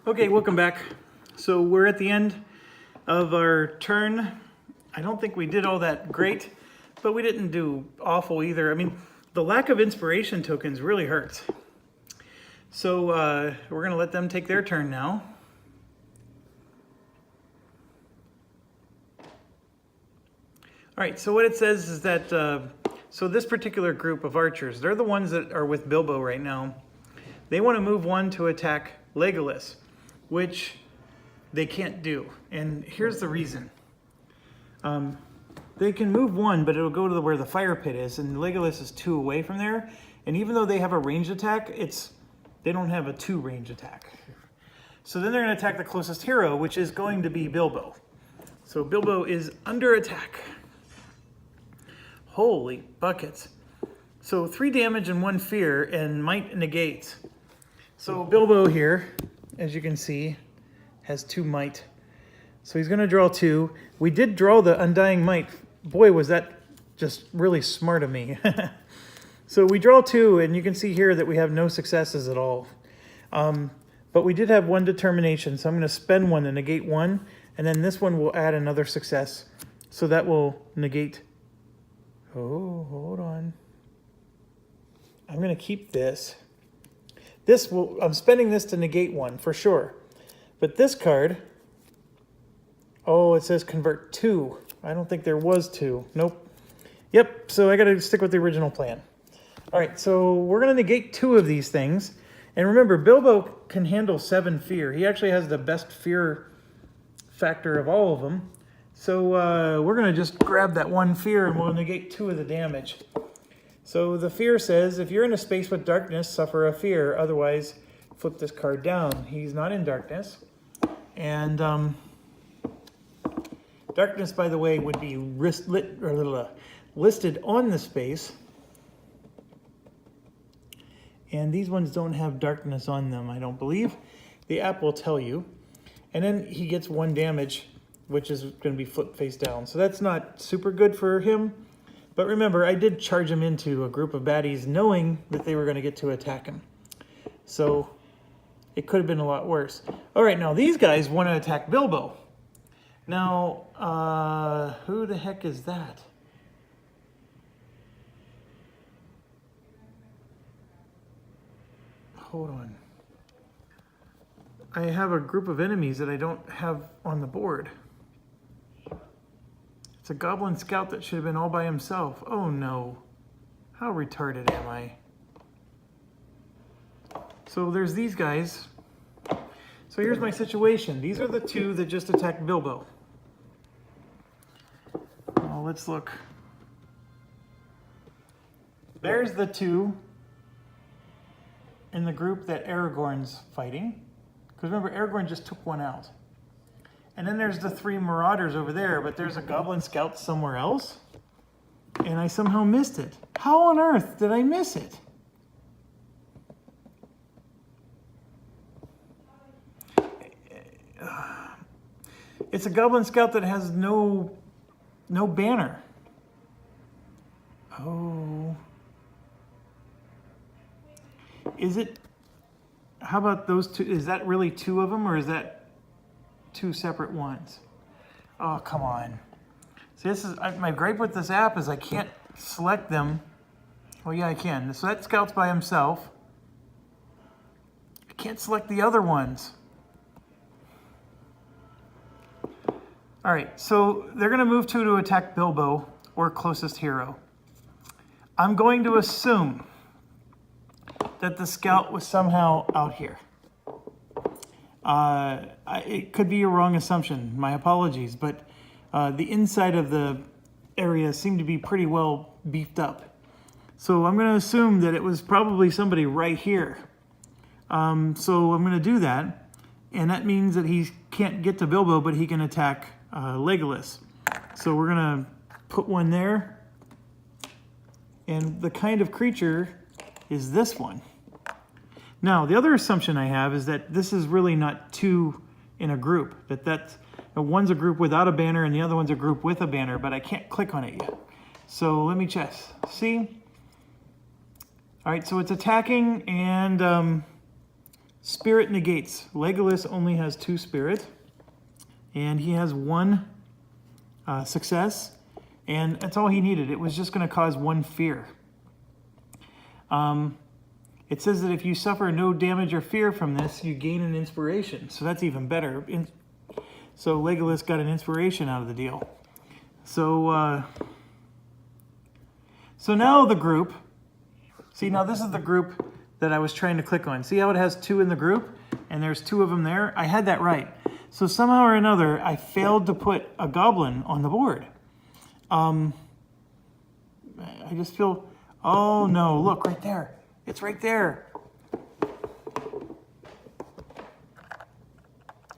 Okay, welcome back. So we're at the end of our turn. I don't think we did all that great, but we didn't do awful either. I mean, the lack of inspiration tokens really hurts. So we're gonna let them take their turn now. All right, so what it says is that, so this particular group of archers, they're the ones that are with Bilbo right now. They want to move one to attack Legolas, which they can't do. And here's the reason. They can move one, but it'll go to where the fire pit is, and Legolas is 2 away from there. And even though they have a ranged attack, they don't have a 2 range attack. So then they're going to attack the closest hero, which is going to be Bilbo. So Bilbo is under attack. Holy buckets. So 3 damage and 1 fear, and might negates. So Bilbo here, as you can see, has 2 might. So he's going to draw 2. We did draw the Undying Might. Boy, was that just really smart of me. So we draw 2, and you can see here that we have no successes at all. But we did have 1 determination, so I'm going to spend 1 to negate 1, and then this one will add another success. So that will negate. Oh, hold on. I'm going to keep this. I'm spending this to negate 1 for sure. But this card, oh, it says convert 2. I don't think there was 2. Nope. Yep, so I got to stick with the original plan. All right, so we're going to negate 2 of these things. And remember, Bilbo can handle 7 fear. He actually has the best fear factor of all of them. So we're going to just grab that 1 fear and we'll negate 2 of the damage. So the fear says, if you're in a space with darkness, suffer a fear. Otherwise, flip this card down. He's not in darkness. And darkness, by the way, would be listed on the space. And these ones don't have darkness on them, I don't believe. The app will tell you. And then he gets 1 damage, which is going to be flipped face down. So that's not super good for him. But remember, I did charge him into a group of baddies knowing that they were going to get to attack him. So it could have been a lot worse. All right, now these guys want to attack Bilbo. Now, who the heck is that? Hold on. I have a group of enemies that I don't have on the board. It's a goblin scout that should have been all by himself. Oh no. How retarded am I? So there's these guys. So here's my situation. These are the 2 that just attacked Bilbo. Well, let's look. There's the 2 in the group that Aragorn's fighting. Because remember, Aragorn just took 1 out. And then there's the 3 marauders over there, but there's a goblin scout somewhere else. And I somehow missed it. How on earth did I miss it? It's a goblin scout that has no banner. Oh. Is it? How about those 2? Is that really 2 of them, or is that 2 separate ones? Oh, come on. See, my gripe with this app is I can't select them. Oh yeah, I can. So that scout's by himself. I can't select the other ones. All right, so they're going to move 2 to attack Bilbo, or closest hero. I'm going to assume that the scout was somehow out here. It could be a wrong assumption. My apologies, but the inside of the area seemed to be pretty well beefed up. So I'm going to assume that it was probably somebody right here. So I'm going to do that, and that means that he can't get to Bilbo, but he can attack Legolas. So we're going to put 1 there, and the kind of creature is this one. Now, the other assumption I have is that this is really not 2 in a group. That one's a group without a banner and the other one's a group with a banner, but I can't click on it yet. So let me check. See? All right, so it's attacking, and Spirit negates. Legolas only has 2 spirit, and he has 1 success, and that's all he needed. It was just going to cause 1 fear. It says that if you suffer no damage or fear from this, you gain an inspiration. So that's even better. So Legolas got an inspiration out of the deal. So now the group. See, now this is the group that I was trying to click on. See how it has 2 in the group? And there's 2 of them there? I had that right. So somehow or another, I failed to put a goblin on the board. I just feel, oh no, look right there. It's right there.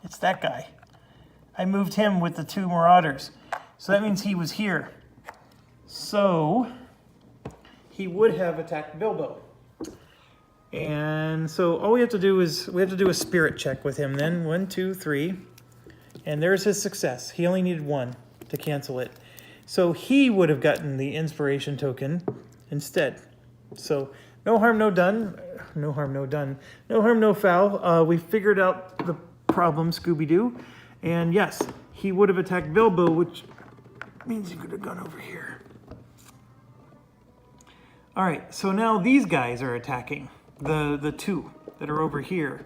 It's that guy. I moved him with the 2 marauders. So that means he was here. So he would have attacked Bilbo. And so all we have to do is, we have to do a spirit check with him then. 1, 2, 3. And there's his success. He only needed 1 to cancel it. So he would have gotten the inspiration token instead. So no harm, no done. No harm, no done. No harm, no foul. We figured out the problem, Scooby-Doo. And yes, he would have attacked Bilbo, which means he could have gone over here. All right, so now these guys are attacking, the 2 that are over here.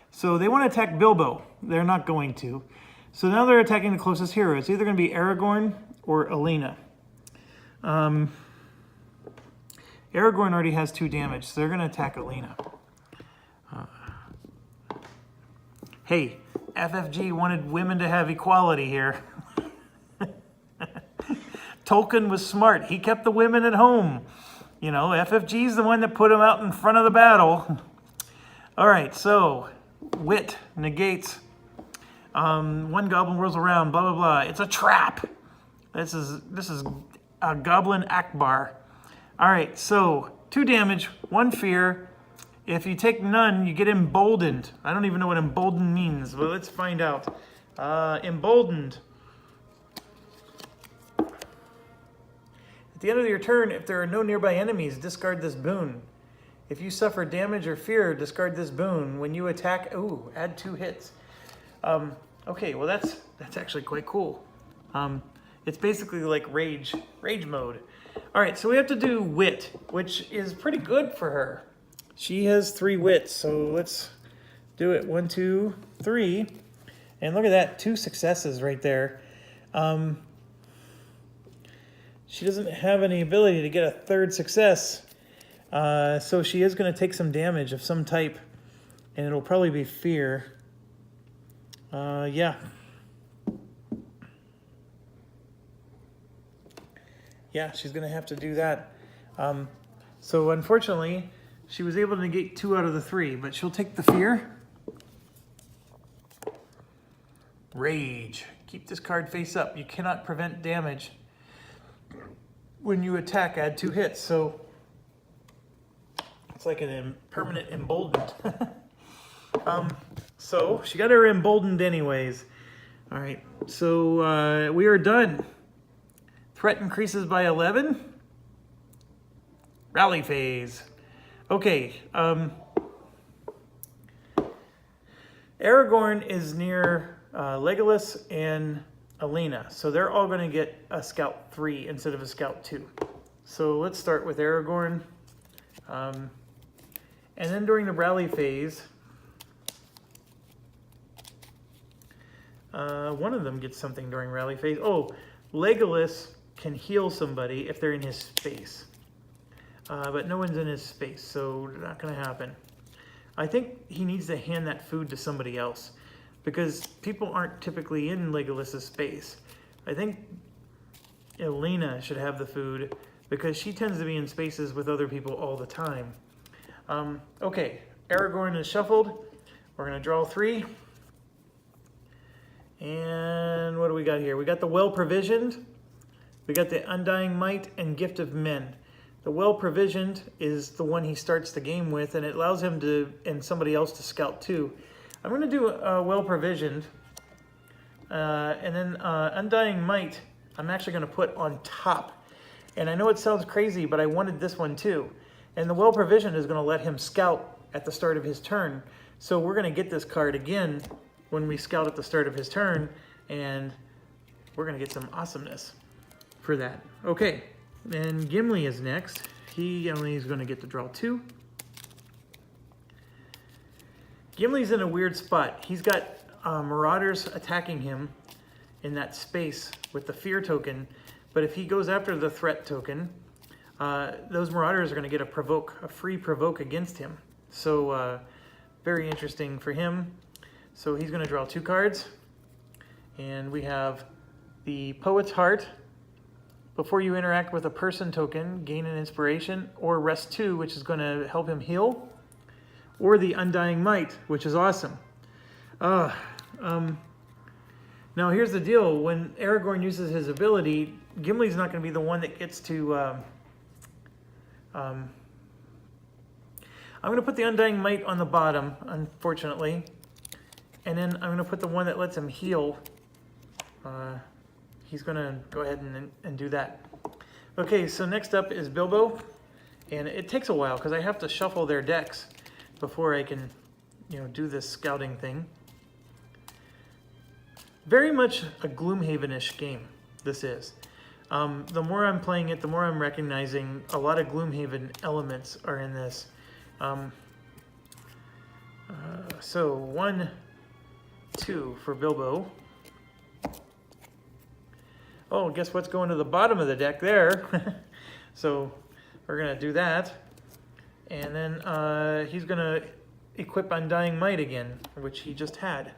So they want to attack Bilbo. They're not going to. So now they're attacking the closest hero. It's either going to be Aragorn or Elena. Aragorn already has 2 damage, so they're going to attack Elena. Hey, FFG wanted women to have equality here. Tolkien was smart. He kept the women at home. You know, FFG's the one that put them out in front of the battle. All right, so wit negates. 1 goblin whirls around, blah, blah, blah. It's a trap. This is a Goblin Akbar. All right, so 2 damage, 1 fear. If you take none, you get emboldened. I don't even know what emboldened means, but let's find out. Emboldened. At the end of your turn, if there are no nearby enemies, discard this boon. If you suffer damage or fear, discard this boon. When you attack, ooh, add 2 hits. Okay, well that's actually quite cool. It's basically like rage mode. All right, so we have to do wit, which is pretty good for her. She has 3 wits, so let's do it. 1, 2, 3, and look at that, 2 successes right there. She doesn't have any ability to get a 3rd success, so she is going to take some damage of some type, and it'll probably be fear. Yeah. Yeah, she's going to have to do that. So unfortunately, she was able to negate 2 out of the 3, but she'll take the fear. Rage. Keep this card face up. You cannot prevent damage. When you attack, add 2 hits. So it's like a permanent emboldened. So she got her emboldened anyways. All right, so we are done. Threat increases by 11. Rally phase. Okay. Aragorn is near Legolas and Elena, so they're all going to get a Scout 3 instead of a Scout 2. So let's start with Aragorn. And then during the rally phase, one of them gets something during rally phase. Oh, Legolas can heal somebody if they're in his space. But no one's in his space, so not going to happen. I think he needs to hand that food to somebody else, because people aren't typically in Legolas's space. I think Elena should have the food, because she tends to be in spaces with other people all the time. Okay, Aragorn is shuffled. We're going to draw 3. And what do we got here? We got the Well-Provisioned. We got the Undying Might and Gift of Men. The Well-Provisioned is the one he starts the game with, and it allows him to, and somebody else to scout too. I'm going to do Well-Provisioned, and then Undying Might I'm actually going to put on top. And I know it sounds crazy, but I wanted this one too. And the Well-Provisioned is going to let him scout at the start of his turn. So we're going to get this card again when we scout at the start of his turn, and we're going to get some awesomeness for that. Okay, and Gimli is next. He only is going to get to draw 2. Gimli's in a weird spot. He's got Marauders attacking him in that space with the fear token, but if he goes after the threat token, those Marauders are going to get a free provoke against him. So very interesting for him. So he's going to draw 2 cards, and we have the Poet's Heart. Before you interact with a person token, gain an inspiration, or rest 2, which is going to help him heal, or the Undying Might, which is awesome. Now here's the deal. When Aragorn uses his ability, Gimli's not going to be the one that gets to... I'm going to put the Undying Might on the bottom, unfortunately. And then I'm going to put the one that lets him heal. He's going to go ahead and do that. Okay, so next up is Bilbo. And it takes a while because I have to shuffle their decks before I can, do this scouting thing. Very much a Gloomhaven-ish game, this is. The more I'm playing it, the more I'm recognizing a lot of Gloomhaven elements are in this. So 1, 2 for Bilbo. Oh, guess what's going to the bottom of the deck there? So we're going to do that. And then he's going to equip Undying Might again, which he just had.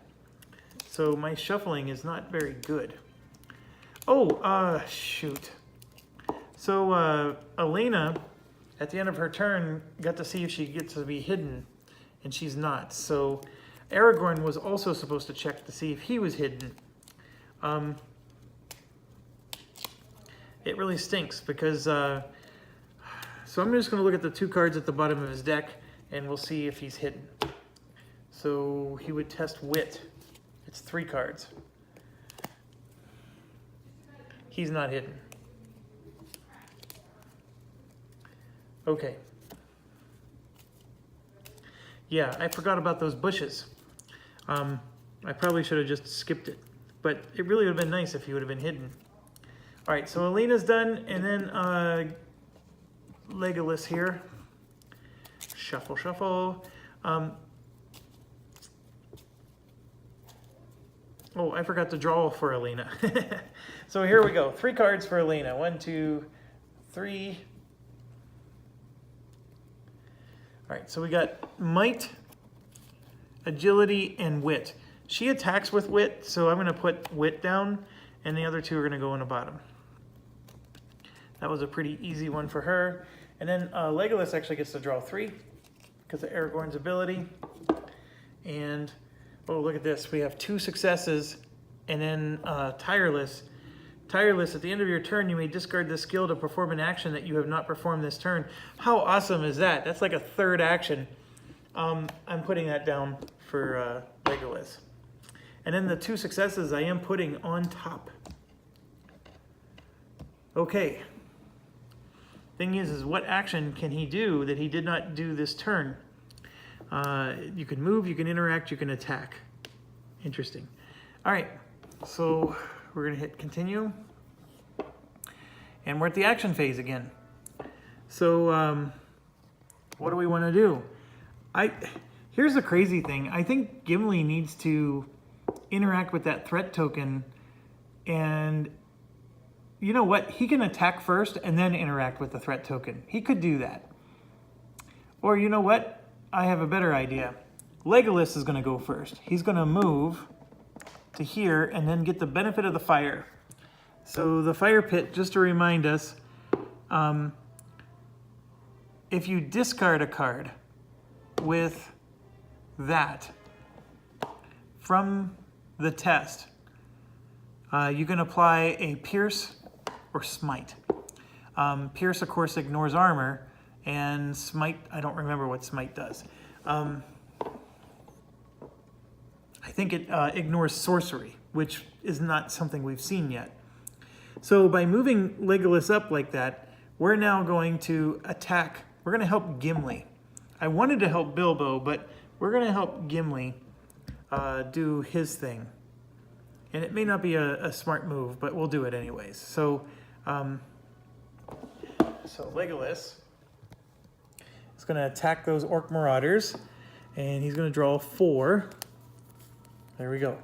So my shuffling is not very good. Oh, shoot. So Elena, at the end of her turn, got to see if she gets to be hidden, and she's not. So Aragorn was also supposed to check to see if he was hidden. It really stinks because... so I'm just going to look at the 2 cards at the bottom of his deck, and we'll see if he's hidden. So he would test Wit. It's 3 cards. He's not hidden. Okay. Yeah, I forgot about those bushes. I probably should have just skipped it, but it really would have been nice if he would have been hidden. All right, so Alina's done, and then Legolas here. Shuffle, shuffle. Oh, I forgot to draw for Alina. So here we go. 3 cards for Alina. 1, 2, 3. All right, so we got Might, Agility, and Wit. She attacks with Wit, so I'm going to put Wit down, and the other 2 are going to go on the bottom. That was a pretty easy one for her. And then Legolas actually gets to draw 3 because of Aragorn's ability. And, oh, look at this. We have 2 successes, and then Tireless. Tireless, at the end of your turn, you may discard this skill to perform an action that you have not performed this turn. How awesome is that? That's like a 3rd action. I'm putting that down for Legolas. And then the 2 successes I am putting on top. Okay. Thing is what action can he do that he did not do this turn? You can move, you can interact, you can attack. Interesting. All right, so we're going to hit continue. And we're at the action phase again. So what do we want to do? Here's the crazy thing. I think Gimli needs to interact with that threat token, and you know what? He can attack first and then interact with the threat token. He could do that. Or you know what? I have a better idea. Legolas is going to go first. He's going to move to here and then get the benefit of the fire. So the fire pit, just to remind us, if you discard a card with that from the test, you can apply a Pierce or Smite. Pierce, of course, ignores armor, and Smite, I don't remember what Smite does. I think it ignores sorcery, which is not something we've seen yet. So by moving Legolas up like that, we're now going to attack. We're going to help Gimli. I wanted to help Bilbo, but we're going to help Gimli do his thing. And it may not be a smart move, but we'll do it anyways. So, Legolas is going to attack those orc marauders, and he's going to draw 4. There we go.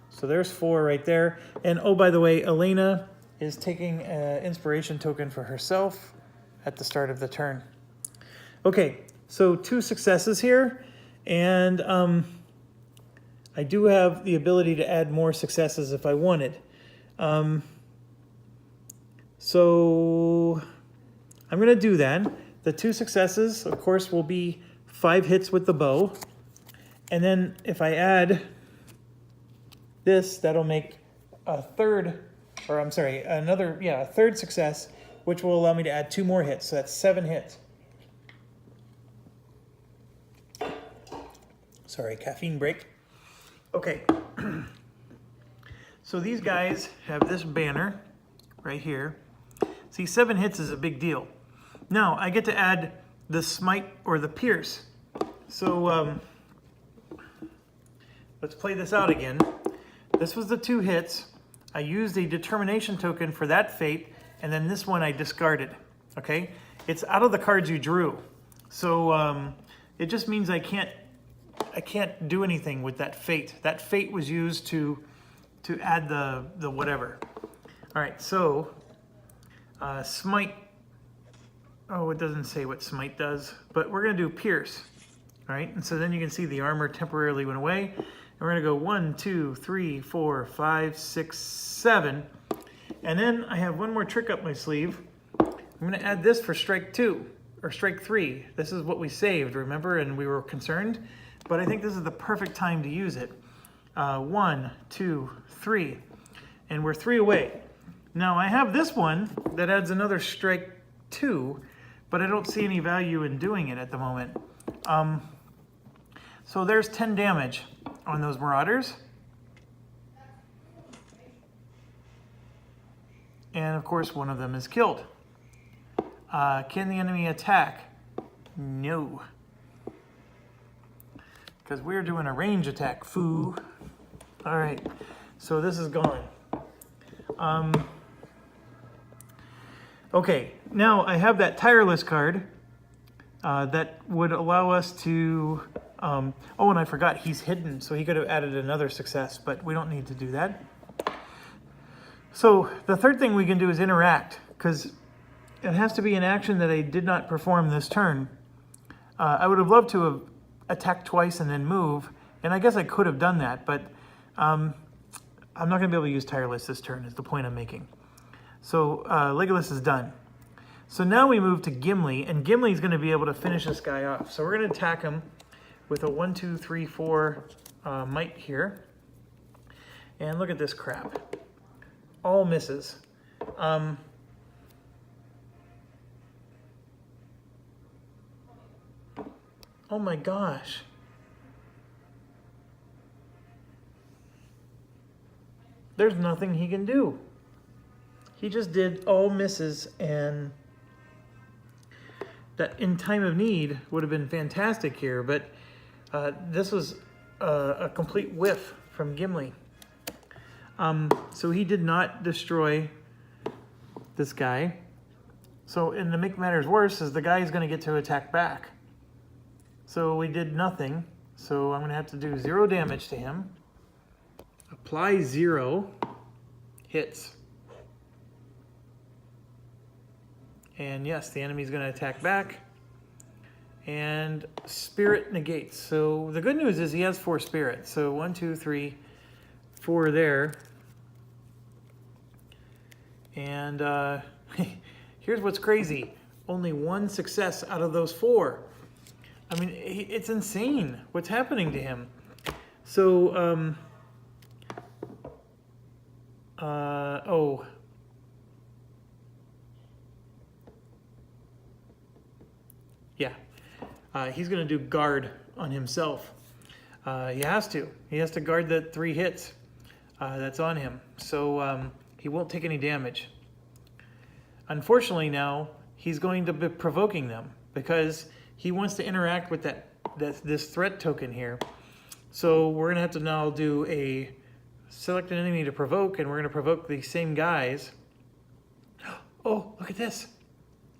So there's 4 right there. And oh, by the way, Elena is taking an inspiration token for herself at the start of the turn. Okay, so 2 successes here, and I do have the ability to add more successes if I wanted. So I'm going to do that. The 2 successes, of course, will be 5 hits with the bow. And then if I add this, that'll make a third success, which will allow me to add 2 more hits. So that's 7 hits. Sorry, caffeine break. Okay. So these guys have this banner right here. See, 7 hits is a big deal. Now, I get to add the smite or the pierce. So let's play this out again. This was the 2 hits. I used a determination token for that fate, and then this one I discarded, okay? It's out of the cards you drew. So it just means I can't do anything with that fate. That fate was used to add the whatever. All right, so smite. Oh, it doesn't say what smite does, but we're gonna do pierce. All right, and so then you can see the armor temporarily went away. And we're gonna go 1, 2, 3, 4, 5, 6, 7. And then I have one more trick up my sleeve. I'm gonna add this for strike 2 or strike 3. This is what we saved, remember, and we were concerned. But I think this is the perfect time to use it. 1, 2, 3, and we're 3 away. Now I have this one that adds another strike 2, but I don't see any value in doing it at the moment. So there's 10 damage on those marauders. And of course one of them is killed. Can the enemy attack? No. Because we're doing a range attack, foo. All right, so this is gone. Okay, now I have that tireless card that would allow us to, oh, and I forgot, he's hidden, so he could have added another success, but we don't need to do that. So the third thing we can do is interact, because it has to be an action that I did not perform this turn. I would have loved to have attacked twice and then move, and I guess I could have done that, but I'm not going to be able to use tireless this turn, is the point I'm making. So Legolas is done. So now we move to Gimli, and Gimli's going to be able to finish this guy off. So we're going to attack him with a 1, 2, 3, 4 might here. And look at this crap. All misses. Oh my gosh. There's nothing he can do. He just did all misses, and that in time of need would have been fantastic here, but this was a complete whiff from Gimli. So he did not destroy this guy. So, and to make matters worse, is the guy is going to get to attack back. So we did nothing. So I'm going to have to do 0 damage to him. Apply 0 hits. And yes, the enemy's going to attack back. And spirit negates. So the good news is he has 4 spirits. So 1, 2, 3, 4 there. And here's what's crazy. Only 1 success out of those 4. I mean, it's insane what's happening to him. So, oh. Yeah. He's going to do guard on himself. He has to. He has to guard the 3 hits that's on him. So he won't take any damage. Unfortunately now, he's going to be provoking them because he wants to interact with that this threat token here. So we're gonna have to now do a select an enemy to provoke, and we're gonna provoke the same guys. Oh, look at this.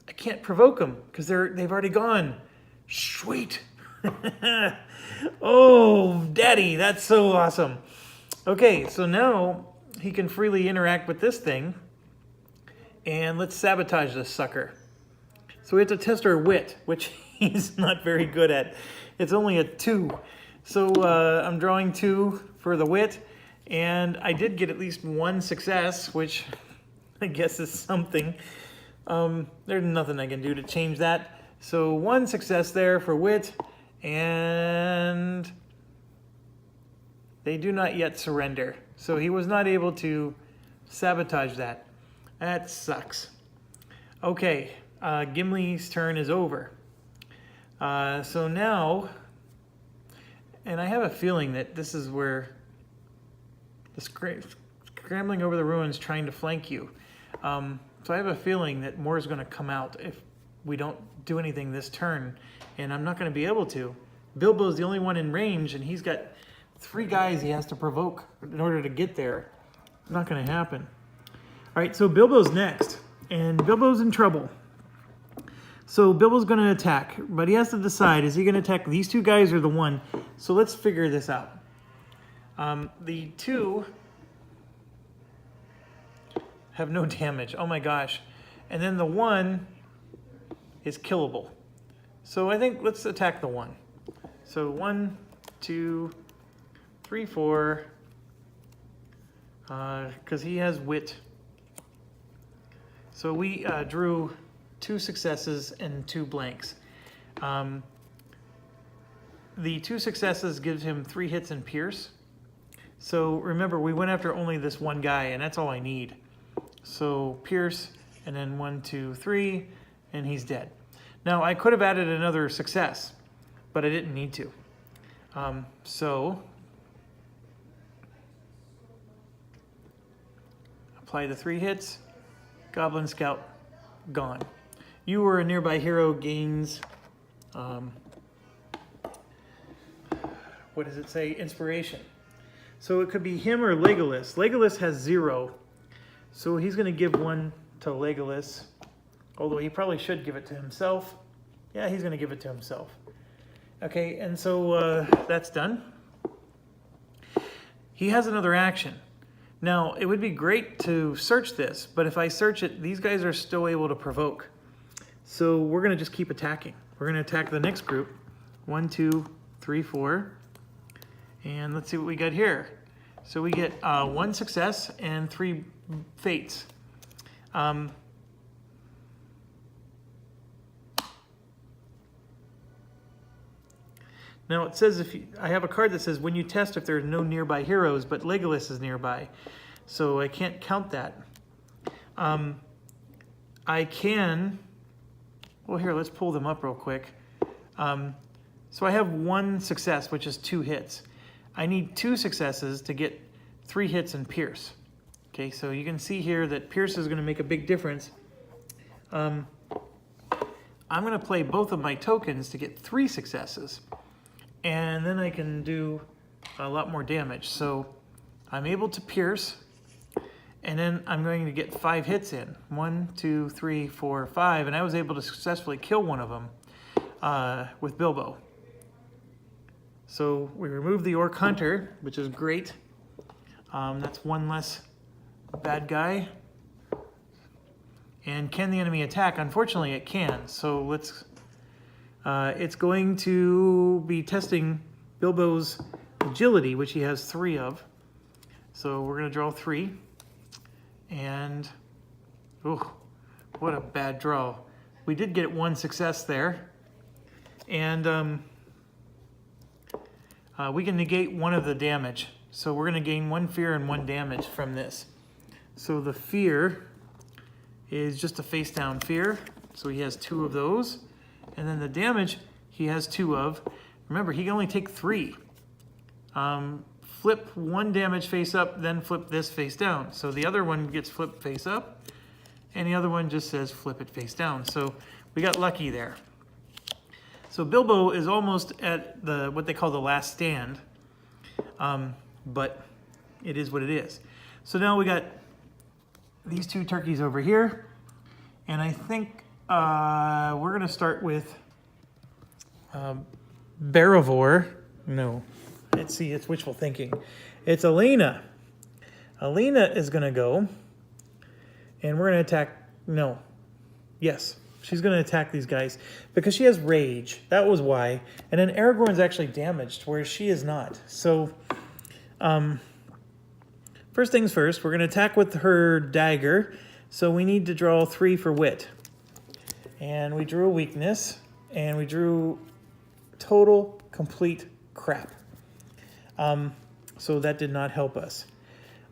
I can't provoke them because they've already gone. Sweet. Oh, daddy, that's so awesome. Okay, so now he can freely interact with this thing. And let's sabotage this sucker. So we have to test our wit, which he's not very good at. It's only a 2. So I'm drawing 2 for the wit. And I did get at least 1 success, which I guess is something. There's nothing I can do to change that. So 1 success there for wit. And they do not yet surrender. So he was not able to sabotage that. That sucks. Okay, Gimli's turn is over. So now, and I have a feeling that this is where the scrambling over the ruins trying to flank you. So I have a feeling that more is going to come out if we don't do anything this turn, and I'm not going to be able to. Bilbo's the only one in range, and he's got 3 guys he has to provoke in order to get there. Not going to happen. All right, so Bilbo's next, and Bilbo's in trouble. So Bilbo's going to attack, but he has to decide, is he going to attack these 2 guys or the 1? So let's figure this out. The 2 have no damage. Oh my gosh. And then the 1 is killable. So I think let's attack the 1. So 1, 2, 3, 4, because he has wit. So we drew 2 successes and 2 blanks. The 2 successes gives him 3 hits and pierce. So remember, we went after only this 1 guy, and that's all I need. So pierce, and then 1, 2, 3, and he's dead. Now I could have added another success, but I didn't need to. So apply the 3 hits. Goblin Scout, gone. You or a nearby hero gains, what does it say? Inspiration. So it could be him or Legolas. Legolas has 0. So he's going to give 1 to Legolas. Although he probably should give it to himself. Yeah, he's going to give it to himself. Okay, and so that's done. He has another action. Now, it would be great to search this, but if I search it, these guys are still able to provoke. So we're going to just keep attacking. We're going to attack the next group. 1, 2, 3, 4. And let's see what we got here. So we get 1 success and 3 fates. Now it says I have a card that says when you test if there are no nearby heroes, but Legolas is nearby, so I can't count that. I can. Well, here, let's pull them up real quick. So I have 1 success, which is 2 hits. I need 2 successes to get 3 hits and pierce. Okay, so you can see here that pierce is going to make a big difference. I'm going to play both of my tokens to get 3 successes. And then I can do a lot more damage. So I'm able to pierce, and then I'm going to get 5 hits in. 1, 2, 3, 4, 5, and I was able to successfully kill one of them with Bilbo. So we removed the Orc Hunter, which is great. That's 1 less bad guy. And can the enemy attack? Unfortunately, it can. So let's. It's going to be testing Bilbo's agility, which he has 3 of. So we're going to draw 3. And, oh, what a bad draw. We did get 1 success there. And we can negate 1 of the damage. So we're going to gain 1 fear and 1 damage from this. So the fear is just a face down fear. So he has 2 of those. And then the damage he has 2 of. Remember, he can only take 3. Flip 1 damage face up, then flip this face down. So the other one gets flipped face up, and the other one just says flip it face down. So we got lucky there. So Bilbo is almost at what they call the last stand, but it is what it is. So now we got these two turkeys over here, and I think we're gonna start with Barivore. No, let's see, it's wishful thinking. It's Elena. Elena is gonna go, and we're gonna attack, no, yes. She's going to attack these guys because she has rage. That was why. And then Aragorn's actually damaged, whereas she is not. So, first things first, we're going to attack with her dagger. So we need to draw 3 for wit. And we drew a weakness. And we drew total, complete crap. So that did not help us.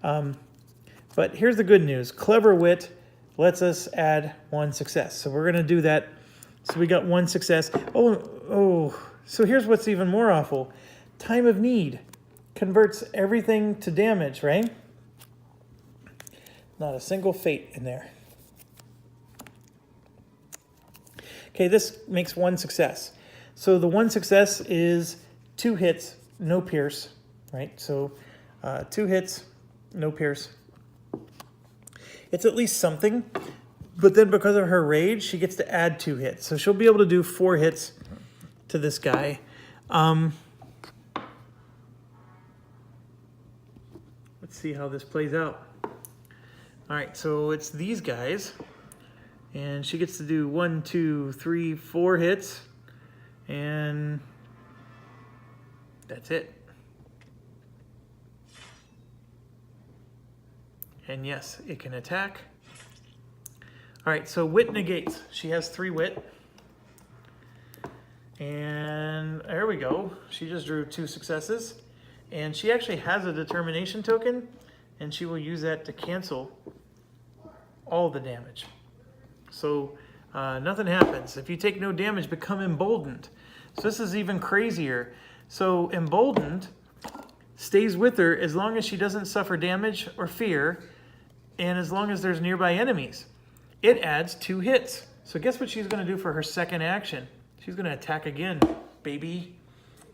But here's the good news. Clever wit lets us add 1 success. So we're going to do that. So we got 1 success. Oh, so here's what's even more awful. Time of need converts everything to damage, right? Not a single fate in there. Okay, this makes 1 success. So the 1 success is 2 hits, no pierce, right? So 2 hits, no pierce. It's at least something, but then because of her rage, she gets to add 2 hits. So she'll be able to do 4 hits to this guy. Let's see how this plays out. All right, so it's these guys, and she gets to do 1, 2, 3, 4 hits, and that's it. And yes, it can attack. All right, so wit negates. She has 3 wit. And there we go. She just drew 2 successes. And she actually has a determination token, and she will use that to cancel all the damage. So nothing happens. If you take no damage, become emboldened. So this is even crazier. So emboldened stays with her as long as she doesn't suffer damage or fear, and as long as there's nearby enemies. It adds 2 hits. So guess what she's going to do for her second action? She's going to attack again, baby.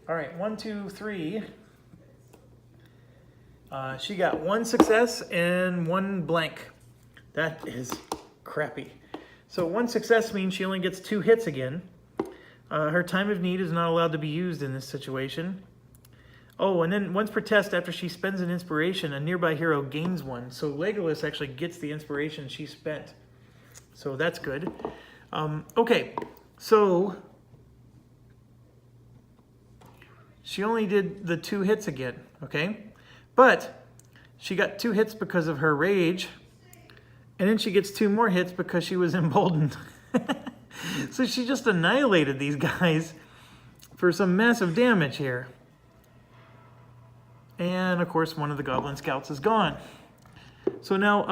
All right, 1, 2, 3. She got 1 success and 1 blank. That is crappy. So 1 success means she only gets 2 hits again. Her time of need is not allowed to be used in this situation. Oh, and then once per test, after she spends an inspiration, a nearby hero gains 1. So Legolas actually gets the inspiration she spent. So that's good. Okay, so she only did the 2 hits again, okay? But she got 2 hits because of her rage, and then she gets 2 more hits because she was emboldened. So she just annihilated these guys for some massive damage here. And, of course, one of the Goblin Scouts is gone. So now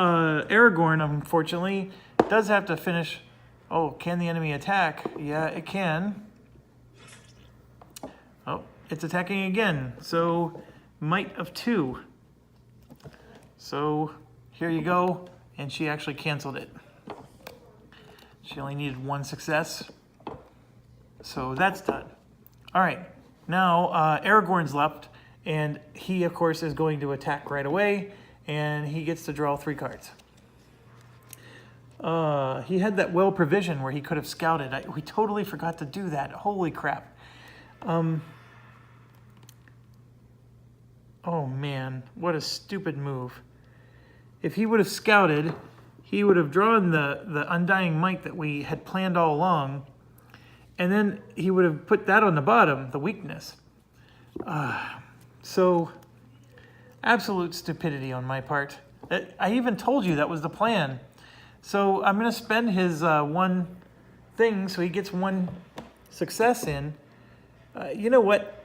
Aragorn, unfortunately, does have to finish. Oh, can the enemy attack? Yeah, it can. Oh, it's attacking again. So, might of 2. So, here you go. And she actually canceled it. She only needed 1 success. So, that's done. All right. Now, Aragorn's left. And he, of course, is going to attack right away, and he gets to draw 3 cards. He had that well provision where he could have scouted. We totally forgot to do that. Holy crap. Oh, man. What a stupid move. If he would have scouted, he would have drawn the Undying Might that we had planned all along, and then he would have put that on the bottom, the weakness. So, absolute stupidity on my part. I even told you that was the plan. So, I'm going to spend his 1 thing so he gets 1 success in. You know what?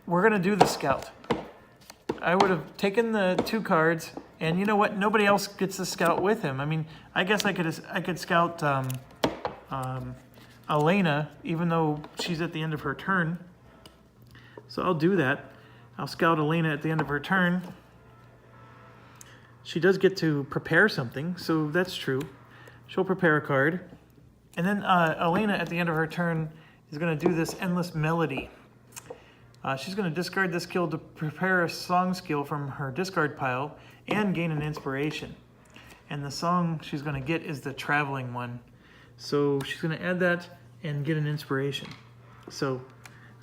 We're going to do the scout. I would have taken the 2 cards, and you know what? Nobody else gets the scout with him. I mean, I guess I could scout Elena, even though she's at the end of her turn. So I'll do that. I'll scout Elena at the end of her turn. She does get to prepare something, so that's true. She'll prepare a card. And then Elena, at the end of her turn, is going to do this endless melody. She's going to discard this skill to prepare a song skill from her discard pile and gain an inspiration. And the song she's going to get is the traveling one. So she's going to add that and get an inspiration. So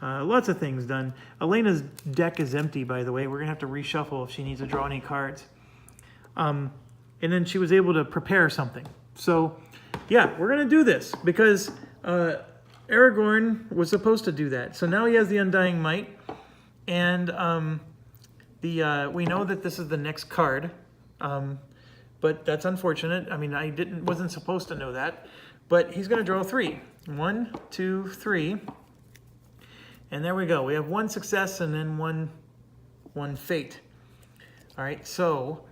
lots of things done. Elena's deck is empty, by the way. We're going to have to reshuffle if she needs to draw any cards. And then she was able to prepare something. So yeah, we're going to do this because Aragorn was supposed to do that. So now he has the Undying Might. And we know that this is the next card. But that's unfortunate. I mean, wasn't supposed to know that. But he's going to draw 3. 1, 2, 3. And there we go. We have 1 success and then one fate. All right, so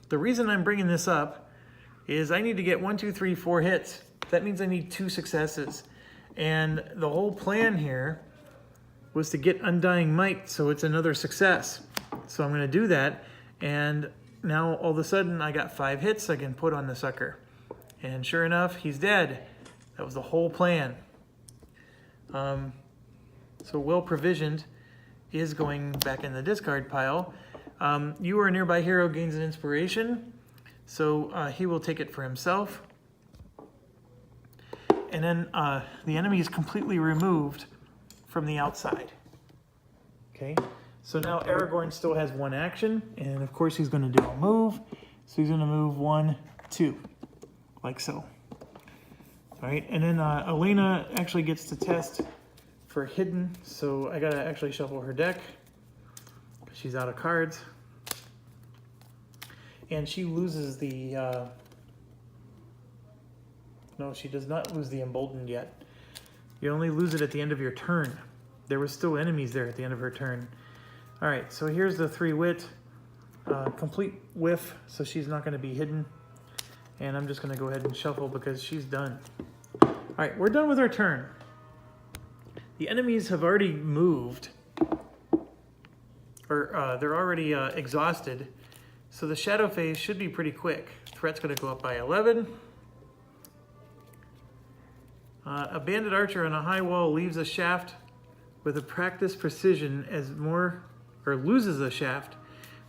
the reason I'm bringing this up is I need to get 1, 2, 3, 4 hits. That means I need 2 successes. And the whole plan here was to get Undying Might, so it's another success. So I'm going to do that, and now all of a sudden I got 5 hits I can put on the sucker. And sure enough, he's dead. That was the whole plan. So Well Provisioned is going back in the discard pile. You or a nearby hero gains an inspiration, so he will take it for himself. And then the enemy is completely removed from the outside. Okay, so now Aragorn still has 1 action, and of course he's going to do a move. So he's going to move 1, 2, like so. All right, and then Elena actually gets to test for hidden, so I gotta actually shuffle her deck. She's out of cards. And she loses the, no, she does not lose the Emboldened yet. You only lose it at the end of your turn. There was still enemies there at the end of her turn. All right, so here's the 3 wit, complete whiff, so she's not gonna be hidden. And I'm just gonna go ahead and shuffle because she's done. All right, we're done with our turn. The enemies have already moved, or they're already exhausted, so the shadow phase should be pretty quick. Threat's going to go up by 11. A bandit archer on a high wall leaves a shaft with a practiced precision as more, or loses a shaft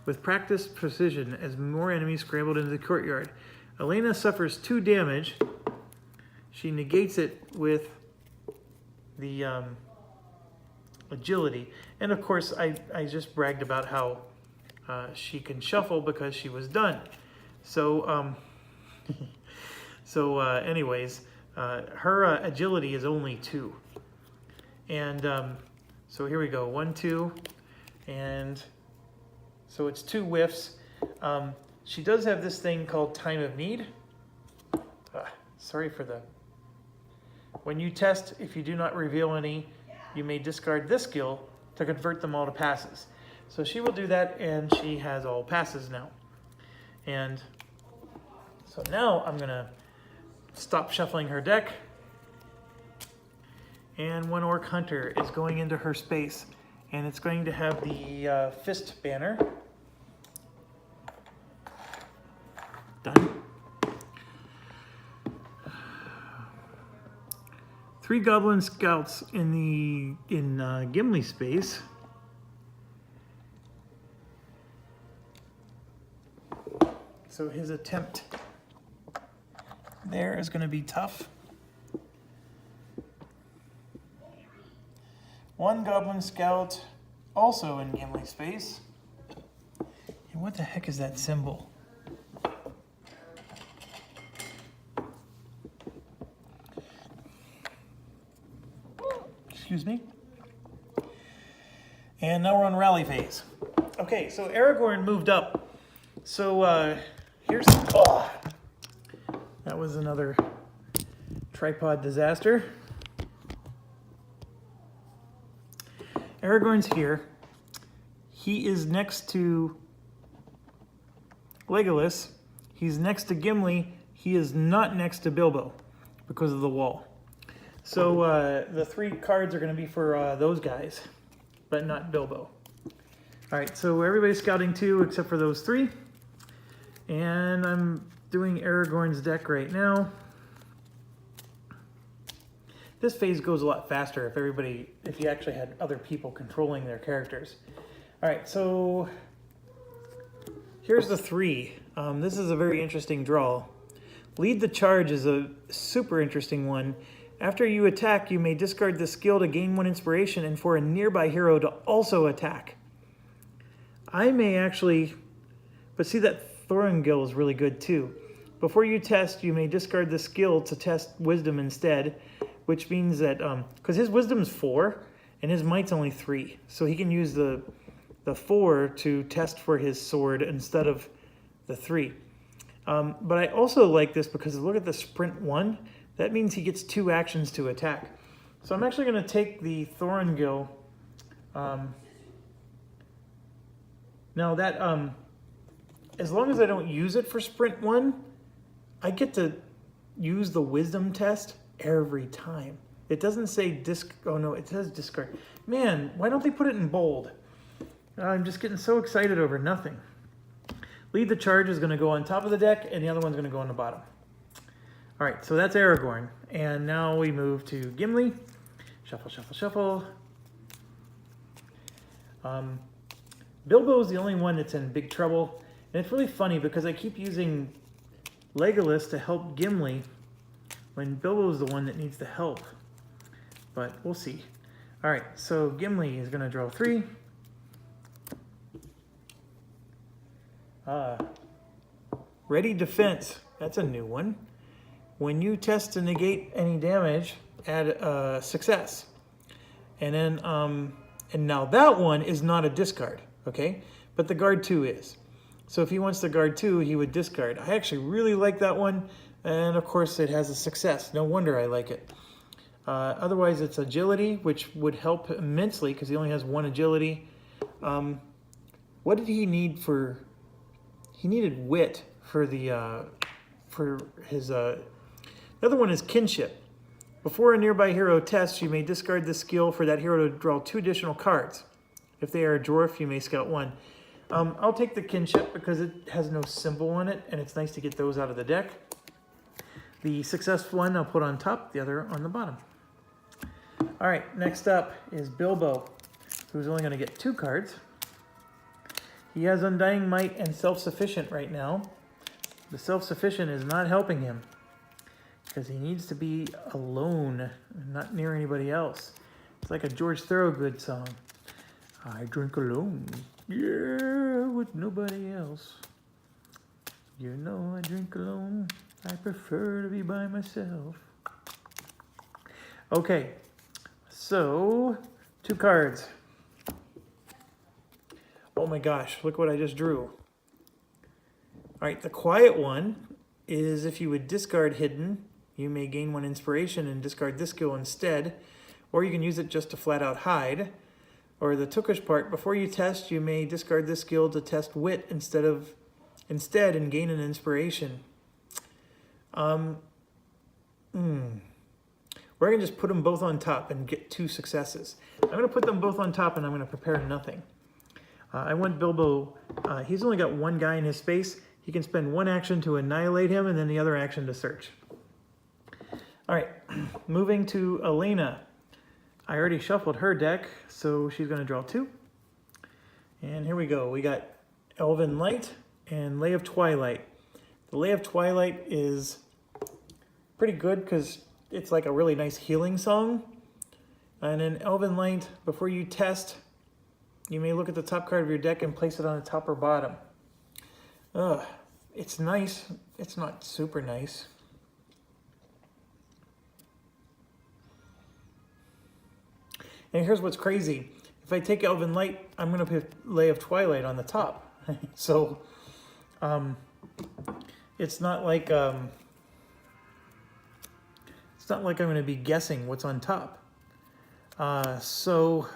with practiced precision as more enemies scrambled into the courtyard. Elena suffers 2 damage. She negates it with the agility. And of course, I just bragged about how she can shuffle because she was done. So, anyways, her agility is only 2. And so here we go, 1, 2, and so it's 2 whiffs. She does have this thing called Time of Need. Sorry for the... When you test, if you do not reveal any, you may discard this skill to convert them all to passes. So she will do that, and she has all passes now. And so now I'm going to stop shuffling her deck. And 1 Orc Hunter is going into her space, and it's going to have the fist banner. Done. 3 Goblin Scouts in Gimli space. So his attempt there is going to be tough. 1 Goblin Scout also in Gimli space. And what the heck is that symbol? Excuse me. And now we're on rally phase. Okay, so Aragorn moved up. So here's... Oh, that was another tripod disaster. Aragorn's here. He is next to Legolas. He's next to Gimli. He is not next to Bilbo because of the wall. So the 3 cards are going to be for those guys, but not Bilbo. All right, so everybody's scouting 2 except for those 3. And I'm doing Aragorn's deck right now. This phase goes a lot faster if you actually had other people controlling their characters. All right, so here's the 3. This is a very interesting draw. Lead the charge is a super interesting one. After you attack, you may discard the skill to gain 1 inspiration and for a nearby hero to also attack. I may actually, but see that Thorngil is really good too. Before you test, you may discard the skill to test wisdom instead, which means that, because his wisdom's 4 and his might's only 3, so he can use the 4 to test for his sword instead of the 3. But I also like this because look at the sprint 1. That means he gets 2 actions to attack. So I'm actually going to take the Thorngil. Now that, as long as I don't use it for sprint 1, I get to use the wisdom test every time. It doesn't say oh no, it says discard. Man, why don't they put it in bold? I'm just getting so excited over nothing. Lead the charge is going to go on top of the deck, and the other one's going to go on the bottom. All right, so that's Aragorn. And now we move to Gimli. Shuffle, shuffle, shuffle. Bilbo's the only one that's in big trouble. And it's really funny because I keep using Legolas to help Gimli when Bilbo's the one that needs the help. But we'll see. All right, so Gimli is going to draw 3. Ready defense. That's a new one. When you test to negate any damage, add a success. And then, and now that one is not a discard, okay? But the guard 2 is. So if he wants the guard 2, he would discard. I actually really like that one. And of course it has a success. No wonder I like it. Otherwise it's agility, which would help immensely because he only has 1 agility. What did he need for... He needed wit for the for his the other one is kinship. Before a nearby hero tests, you may discard this skill for that hero to draw 2 additional cards. If they are a dwarf, you may scout 1. I'll take the kinship because it has no symbol on it, and it's nice to get those out of the deck. The successful one I'll put on top, the other on the bottom. All right, next up is Bilbo, who's only going to get 2 cards. He has Undying Might and Self-Sufficient right now. The Self-Sufficient is not helping him because he needs to be alone and not near anybody else. It's like a George Thorogood song. I drink alone, yeah, with nobody else. You know I drink alone. I prefer to be by myself. Okay, so 2 cards. Oh my gosh, look what I just drew. All right, the quiet one is if you would discard Hidden, you may gain 1 inspiration and discard this skill instead, or you can use it just to flat out hide. Or the Tookish part, before you test, you may discard this skill to test Wit instead and gain an inspiration. We're gonna just put them both on top and get 2 successes. I'm gonna put them both on top and I'm gonna prepare nothing. I want Bilbo, he's only got 1 guy in his space. He can spend 1 action to annihilate him and then the other action to search. All right, moving to Elena. I already shuffled her deck, so she's gonna draw 2. And here we go. We got Elven Light and Lay of Twilight. The Lay of Twilight is pretty good because it's like a really nice healing song. And in Elven Light, before you test, you may look at the top card of your deck and place it on the top or bottom. It's nice. It's not super nice. And here's what's crazy. If I take Elven Light, I'm going to put Lay of Twilight on the top. So, it's not like I'm going to be guessing what's on top. So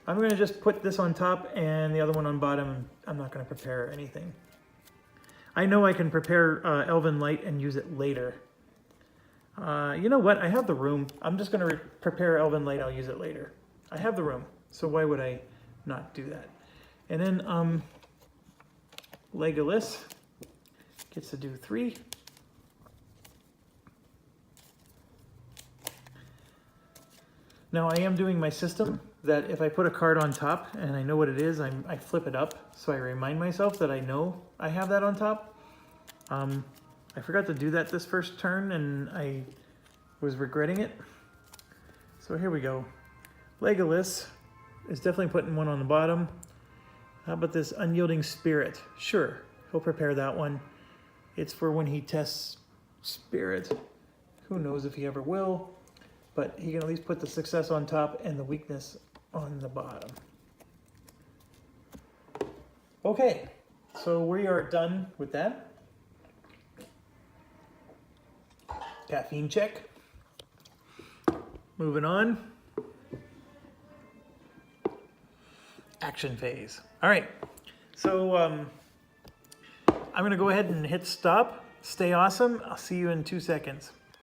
I'm going to just put this on top and the other one on bottom. I'm not going to prepare anything. I know I can prepare Elven Light and use it later. You know what? I have the room. I'm just going to prepare Elven Light. I'll use it later. I have the room, so why would I not do that? And then Legolas gets to do 3. Now I am doing my system that if I put a card on top and I know what it is, I flip it up so I remind myself that I know I have that on top. I forgot to do that this first turn and I was regretting it. So here we go. Legolas is definitely putting one on the bottom. How about this Unyielding Spirit? Sure, he'll prepare that one. It's for when he tests Spirit. Who knows if he ever will, but he can at least put the success on top and the weakness on the bottom. Okay, so we are done with that. Caffeine check. Moving on. Action phase. All right, so I'm gonna go ahead and hit stop. Stay awesome. I'll see you in 2 seconds.